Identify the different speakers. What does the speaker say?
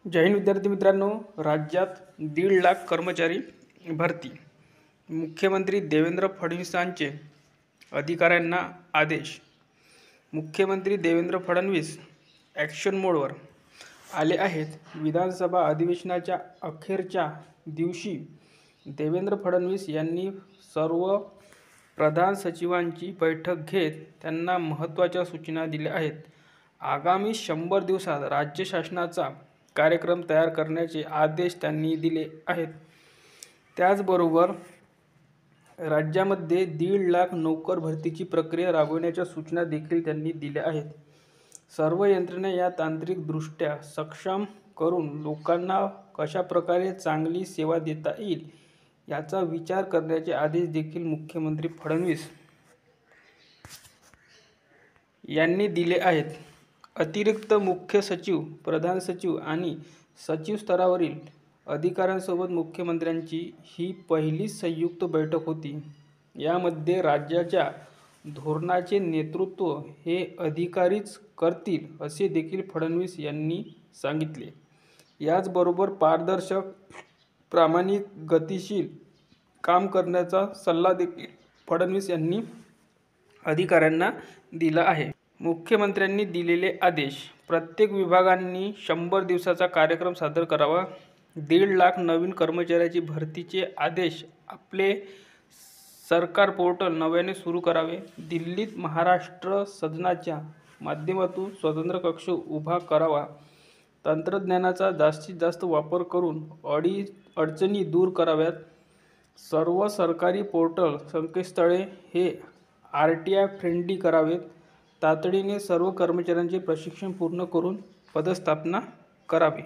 Speaker 1: जय हिंद विद्यार्थी मित्रांनो, राज्यात 1.5 लाख कर्मचारी भरती. मुख्यमंत्री देवेंद्र फडणवीसांचे अधिकाऱ्यांना आदेश. मुख्यमंत्री देवेंद्र फडणवीस ॲक्शन मोडवर आले आहेत. विधानसभा अधिवेशनाच्या अखेरच्या दिवशी देवेंद्र फडणवीस यांनी सर्व प्रधान सचिवांची बैठक घेत त्यांना महत्त्वाच्या सूचना दिल्या आहेत. आगामी 100 दिवसात राज्य शासनाचा कार्यक्रम तयार करण्याचे आदेश त्यांनी दिले आहेत. त्याचबरोबर राज्यामध्ये 1.5 लाख नोकर भरतीची प्रक्रिया राबवण्याच्या सूचना देखील त्यांनी दिल्या आहेत. सर्व यंत्रणा या तांत्रिकदृष्ट्या सक्षम करून लोकांना कशाप्रकारे चांगली सेवा देता येईल याचा विचार करण्याचे आदेश देखील मुख्यमंत्री फडणवीस यांनी दिले आहेत. अतिरिक्त मुख्य सचिव, प्रधान सचिव आणि सचिव स्तरावरील अधिकाऱ्यांसोबत मुख्यमंत्र्यांची ही पहिलीच संयुक्त बैठक होती. यामध्ये राज्याच्या धोरणाचे नेतृत्व हे अधिकारीच करतील असे देखील फडणवीस यांनी सांगितले. याचबरोबर पारदर्शक, प्रामाणिक, गतिशील काम करण्याचा सल्ला देखील फडणवीस यांनी अधिकाऱ्यांना दिला आहे. मुख्यमंत्र्यांनी दिलेले आदेश. प्रत्येक विभागांनी 100 दिवसाचा कार्यक्रम सादर करावा. 1.5 लाख नवीन कर्मचाऱ्याची भरतीचे आदेश. आपले सरकार पोर्टल नव्याने सुरू करावे. दिल्लीत महाराष्ट्र सदनाच्या माध्यमातून स्वतंत्र कक्ष उभा करावा. तंत्रज्ञानाचा जास्तीत जास्त वापर करून अडचणी दूर कराव्यात. सर्व सरकारी पोर्टल, संकेतस्थळे हे RTI फ्रेंडली करावेत. तातडीने सर्व कर्मचाऱ्यांचे प्रशिक्षण पूर्ण करून पदस्थापना करावी.